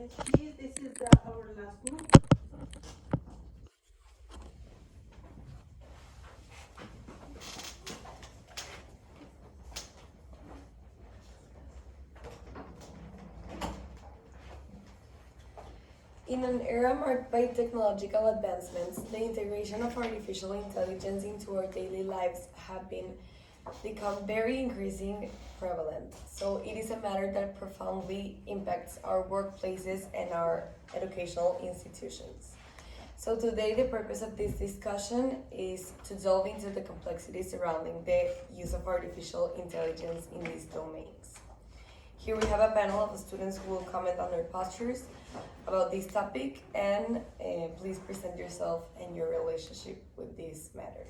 please, this is our last group. In an era marked by technological advancements, the integration of artificial intelligence into our daily lives have become very increasing prevalent. So it is a matter that profoundly impacts our workplaces and our educational institutions. So today the purpose of this discussion is to delve into the complexities surrounding the use of artificial intelligence in these domains. Here we have a panel of students who will comment on their postures about this topic, and please present yourself and your relationship with this matter.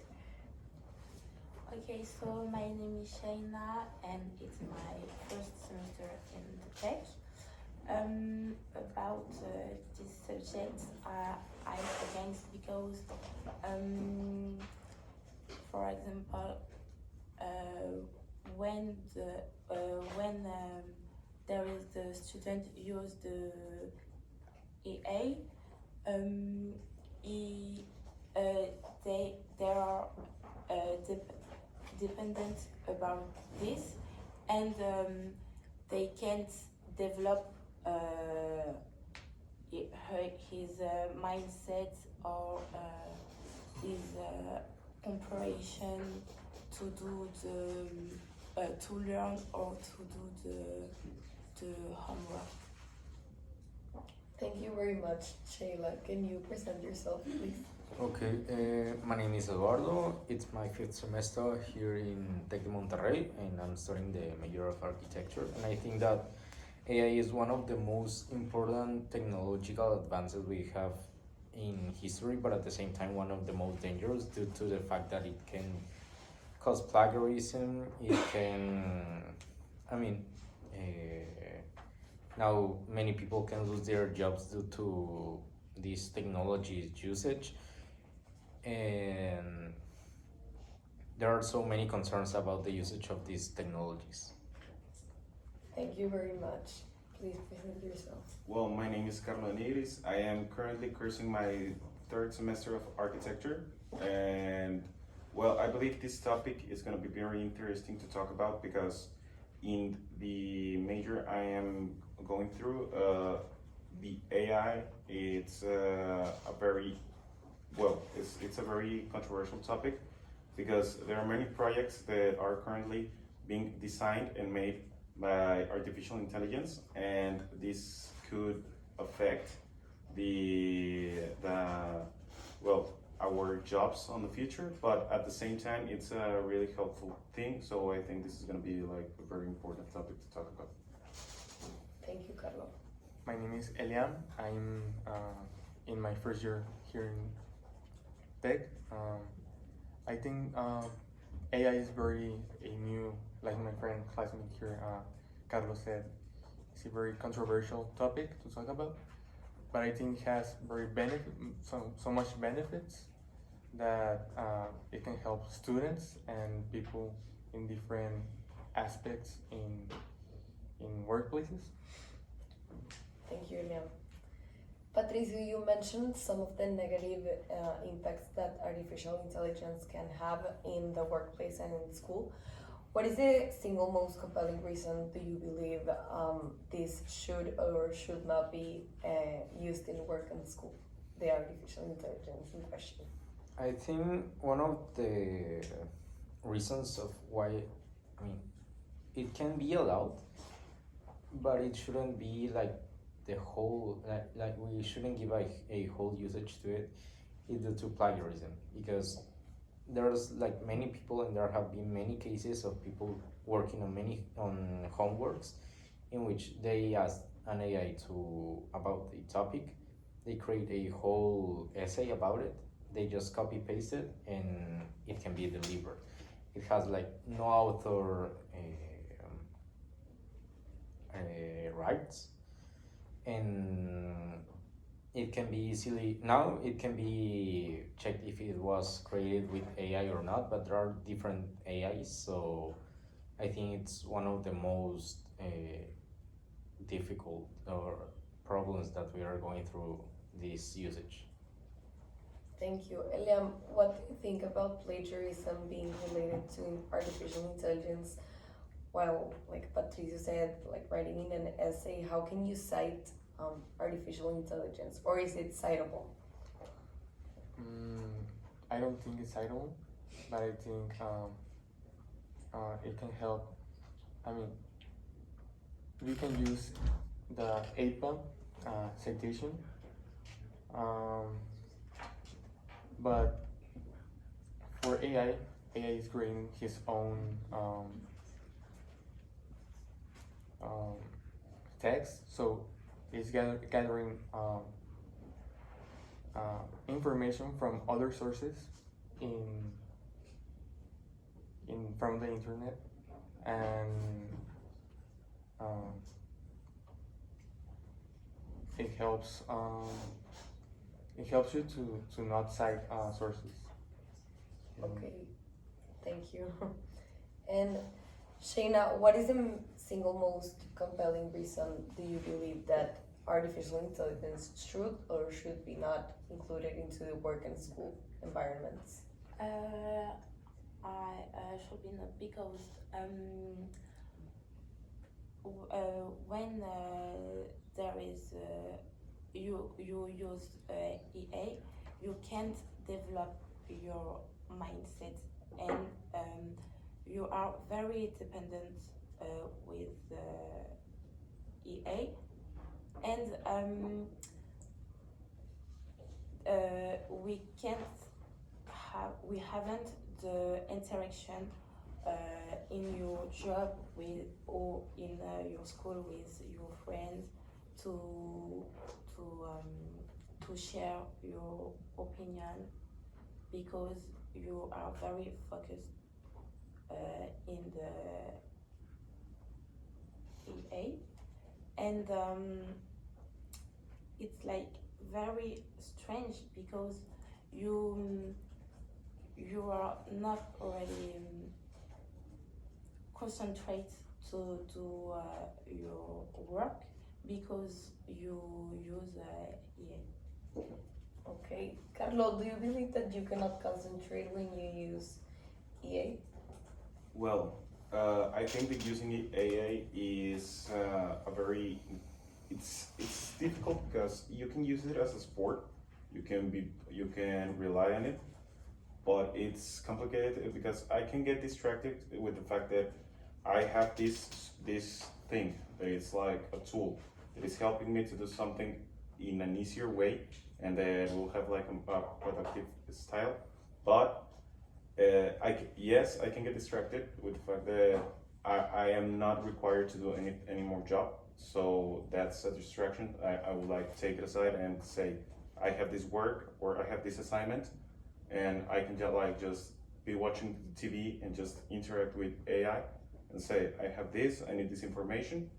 Okay, so my name is Shaina and it's my first semester in the tech. About this subject, I'm against because, for example, when there is the student use the AI, they are dependent about this, and they can't develop his mindset or his comprehension to do to learn or to do the homework. Thank you very much, Shayla. Can you present yourself, please? Okay, my name is Eduardo. It's my fifth semester here in Tec de Monterrey, and I'm studying the major of architecture. And I think that AI is one of the most important technological advances we have in history, but at the same time, one of the most dangerous due to the fact that it can cause plagiarism. It can, I mean, now many people can lose their jobs due to this technology's usage, and there are so many concerns about the usage of these technologies. Thank you very much. Please present yourself. Well, my name is Carlos Nigris. I am currently cursing my third semester of architecture, and well, I believe this topic is going to be very interesting to talk about because in the major I am going through, the AI, it's a very it's a very controversial topic because there are many projects that are currently being designed and made by artificial intelligence, and this could affect our jobs on the future. But at the same time, it's a really helpful thing. So I think this is going to be like a very important topic to talk about. Thank you, Carlos. My name is Elian. I'm in my first year here in Tech. I think AI is very a new, like my friend classmate here, Carlos said, it's a very controversial topic to talk about. But I think it has so much benefits that it can help students and people in different aspects in workplaces. Thank you, Elian. Patricio, you mentioned some of the negative impacts that artificial intelligence can have in the workplace and in school. What is the single most compelling reason do you believe this should or should not be used in work and school, the artificial intelligence in question? I think one of the reasons of why, I mean, it can be allowed, but it shouldn't be like the whole, like we shouldn't give a whole usage to it, is due to plagiarism, because there's like many people, and there have been many cases of people working on homeworks in which they ask an AI to about the topic, they create a whole essay about it, they just copy paste it, and it can be delivered. It has like no author rights, and it can be checked if it was created with AI or not, but there are different AIs, so I think it's one of the most difficult or problems that we are going through this usage. Thank you. Eliam, what do you think about plagiarism being related to artificial intelligence? While, like Patricio said, like writing in an essay, how can you cite artificial intelligence, or is it citable? I don't think it's idle, but I think it can help. I mean, we can use the APA citation, but for AI is creating his own text, so it's gathering information from other sources in from the internet, and it helps you to not cite sources. Okay, thank you. And Shayna, what is the single most compelling reason do you believe that artificial intelligence should or should be not included into the work and school environments? I should be not because when there is you use EA, you can't develop your mindset, and you are very dependent with EA, and we haven't the interaction in your job with or in your school with your friends to share your opinion, because you are very focused in the EA, and it's like very strange because you are not already concentrate to do your work because you use EA. Okay, Carlo, do you believe that you cannot concentrate when you use EA? Well, I think that using AA is a very it's difficult because you can use it as a sport. You can rely on it, but it's complicated because I can get distracted with the fact that I have this thing that is like a tool that is helping me to do something in an easier way, and that will have like a productive style. But yes, I can get distracted with the fact that I am not required to do any more job. So that's a distraction. I would like take it aside and say, I have this work or I have this assignment, and I can just be watching the TV and just interact with AI and say, I have this, I need this information.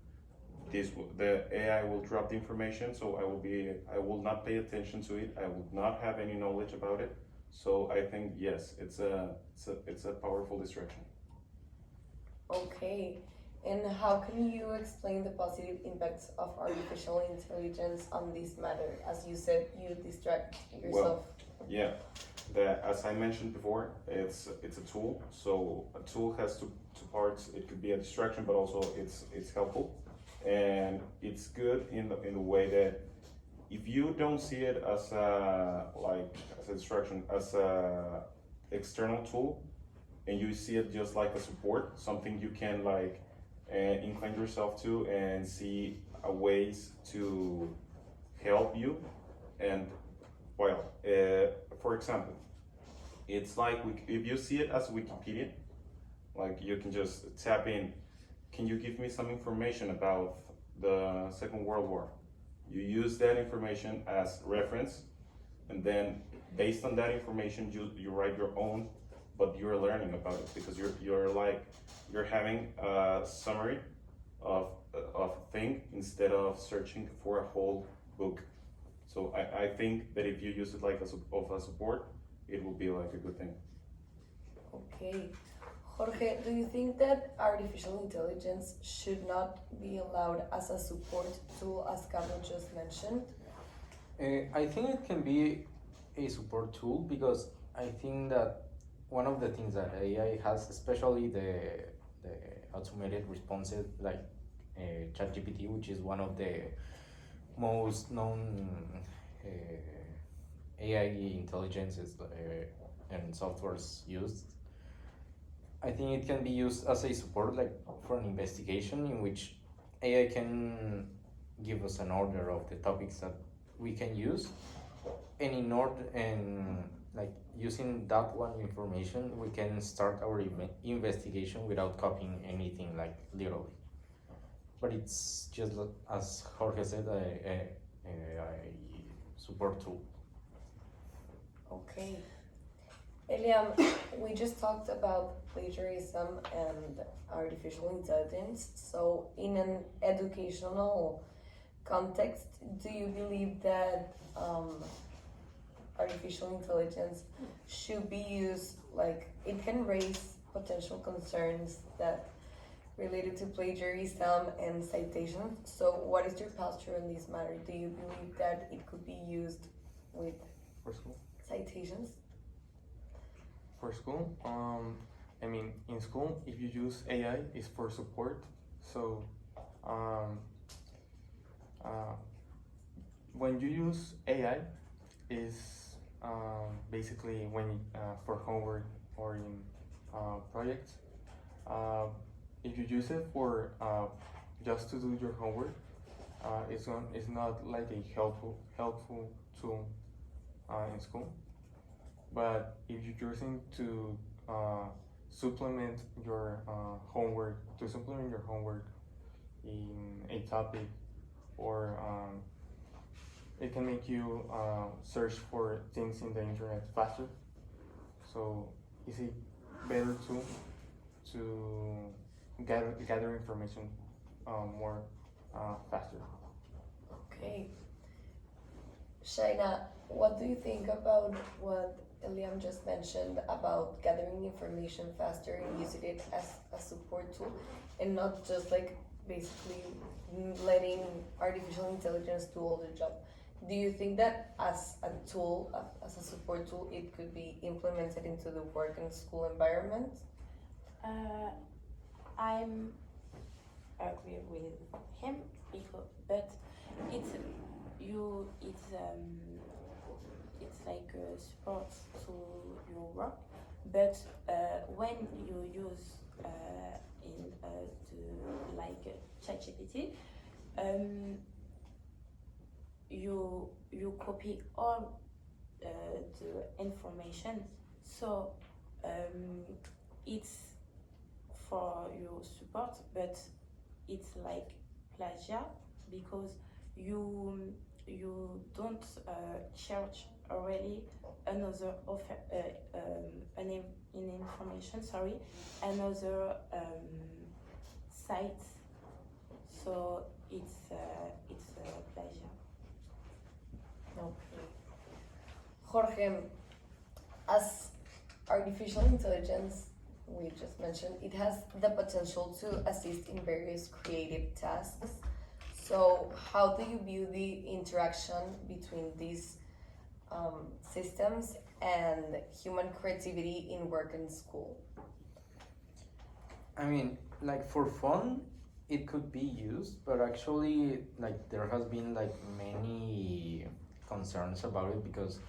The AI will drop the information, so I will not pay attention to it. I will not have any knowledge about it. So I think yes, it's a powerful distraction. Okay, and how can you explain the positive impacts of artificial intelligence on this matter? As you said, you distract yourself. Yeah, as I mentioned before, it's a tool. So a tool has two parts. It could be a distraction, but also it's helpful, and it's good in the way that if you don't see it as a distraction, as a external tool, and you see it just like a support, something you can incline yourself to and see ways to help you. And well, for example, it's like if you see it as Wikipedia, like you can just tap in, can you give me some information about the Second World War? You use that information as reference, and then based on that information, you write your own, but you're learning about it because you're having a summary of a thing instead of searching for a whole book. So I think that if you use it like a support, it will be like a good thing. Okay, Jorge, do you think that artificial intelligence should not be allowed as a support tool, as Carlos just mentioned? I think it can be a support tool because I think that one of the things that AI has, especially the automated responses like ChatGPT, which is one of the most known AI intelligences and softwares used. I think it can be used as a support, like for an investigation, in which AI can give us an order of the topics that we can use, and in order and like using that one information, we can start our investigation without copying anything, like literally. But it's just as Jorge said, a support tool. Okay. Eliam, we just talked about plagiarism and artificial intelligence. So, in an educational context, do you believe that artificial intelligence should be used, like it can raise potential concerns that related to plagiarism and citations? So, what is your posture on this matter? Do you believe that it could be used with For school? citations? For school, I mean, in school, if you use AI, it's for support. So, um, when you use AI, is basically when for homework or in projects. Uh, if you use it for just to do your homework, it's not like a helpful tool in school. But if you're using to supplement your homework, in a topic, or it can make you search for things in the internet faster. So it's a better tool to gather information more faster. Okay. Shaina, what do you think about what Eliam just mentioned about gathering information faster and using it as a support tool and not just like basically letting artificial intelligence do all the job? Do you think that as a tool, as a support tool, it could be implemented into the work and school environment? I'm agree with him because, but it's it's like a support to your work. But when you use in the like ChatGPT, you copy all the information, so it's for your support, but it's like plagiat because you don't search already another offer in information, sorry, another site, so it's plagiat. Okay. Jorge, as artificial intelligence, we just mentioned, it has the potential to assist in various creative tasks. So, how do you view the interaction between these systems and human creativity in work and school? I mean, like for fun, it could be used, but actually, like there has been like many concerns about it because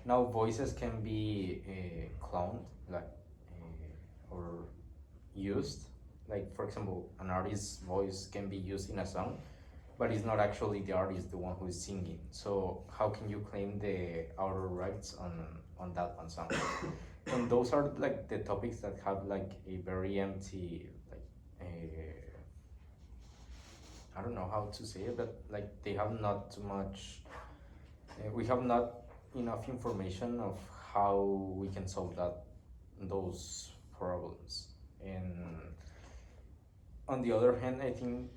now voices can be cloned, like or used. Like for example, an artist's voice can be used in a song, but it's not actually the artist the one who is singing. So how can you claim the outer rights on that one song? And those are like the topics that have like a very empty like I don't know how to say it, but like they have not too much. We have not enough information of how we can solve those problems. And on the other hand, I think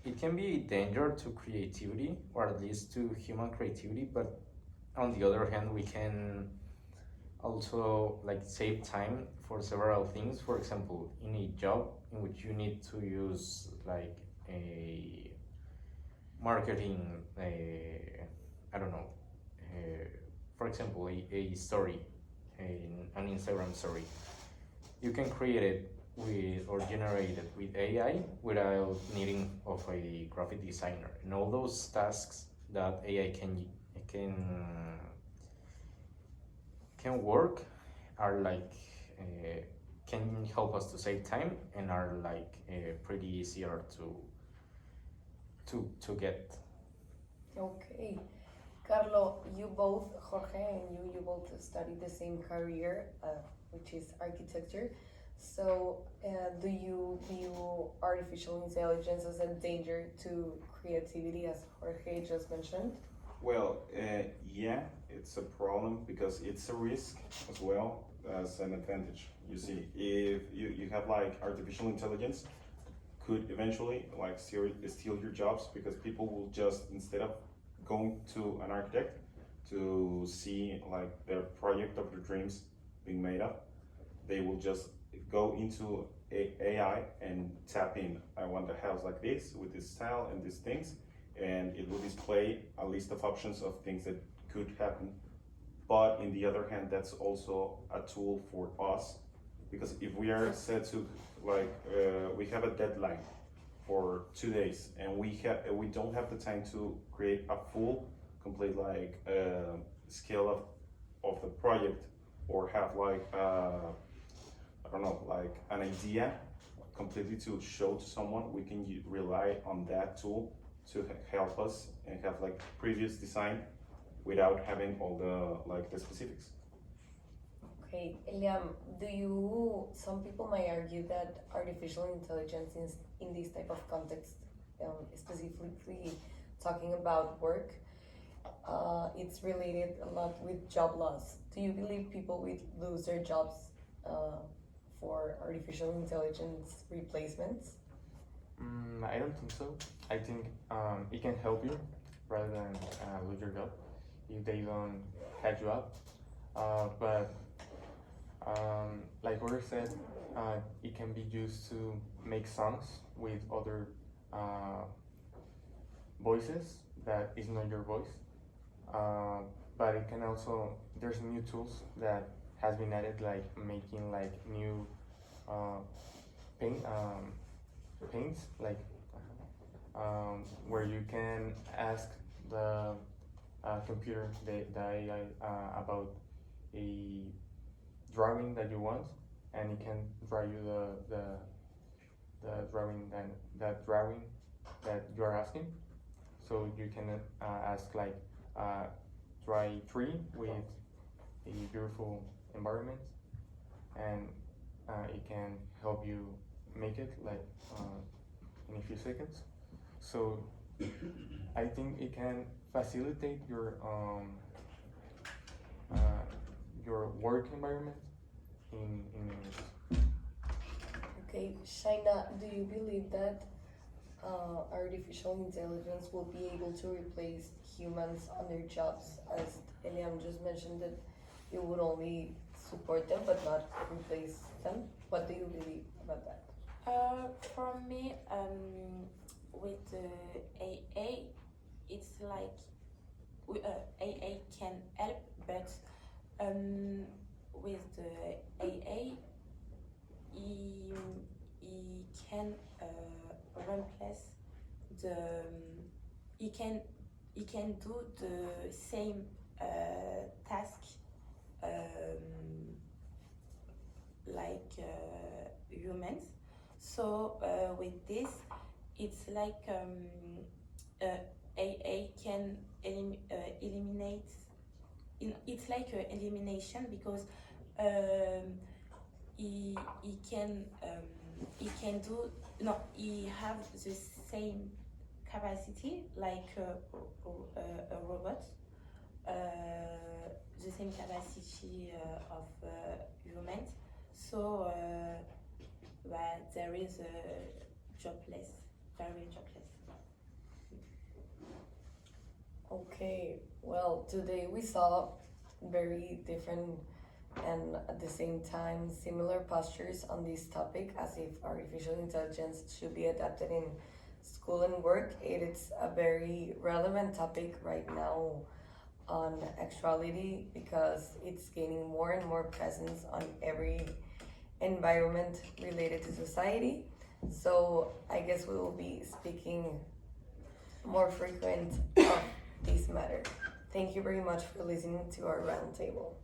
it can be a danger to creativity, or at least to human creativity. But on the other hand, we can also like save time for several things. For example, in a job in which you need to use like a marketing, I don't know, for example, a story, an Instagram story, you can create it with or generate it with AI without needing of a graphic designer. And all those tasks that AI can can work are like can help us to save time and are like pretty easier to get. Okay. Carlo, you both, Jorge and you both study the same career, which is architecture. So, do you view artificial intelligence as a danger to creativity, as Jorge just mentioned? Well, yeah, it's a problem because it's a risk as well as an advantage. You see, if you have like artificial intelligence could eventually like steal your jobs because people will just instead of going to an architect to see like their project of their dreams being made up, they will just go into AI and tap in. I want a house like this with this style and these things, and it will display a list of options of things that could happen. But in the other hand, that's also a tool for us because if we are said to like we have a deadline for 2 days and we don't have the time to create a full complete like scale of the project or have like I don't know like an idea completely to show to someone, we can rely on that tool to help us and have like previous design without having all the like the specifics. Okay, Eliam, some people might argue that artificial intelligence in this type of context, specifically talking about work, it's related a lot with job loss. Do you believe people will lose their jobs for artificial intelligence replacements? I don't think so. I think it can help you rather than lose your job if they don't catch you up. But like Ori said, it can be used to make songs with other voices that is not your voice. But it can also there's new tools that has been added like making like new paint paints like where you can ask the computer the AI about a drawing that you want, and it can draw you the drawing that drawing that you are asking. So you can ask like draw a tree with a beautiful environment, and it can help you make it like in a few seconds. So I think it can facilitate your work environment in English. Okay, Shaina, do you believe that artificial intelligence will be able to replace humans on their jobs? As Eliam just mentioned, that it would only support them but not replace them. What do you believe about that? For me, with the AA, it's like AA can help, but with the AA, he can replace the he can do the same task like humans. So with this, it's like AA can eliminate. It's like elimination because he can do no he have the same capacity like a robot, the same capacity of humans. So but there is a jobless, very jobless. Okay, well, today we saw very different and at the same time, similar postures on this topic as if artificial intelligence should be adapted in school and work. It is a very relevant topic right now on actuality because it's gaining more and more presence on every environment related to society. So I guess we will be speaking more frequent of this matter. Thank you very much for listening to our roundtable.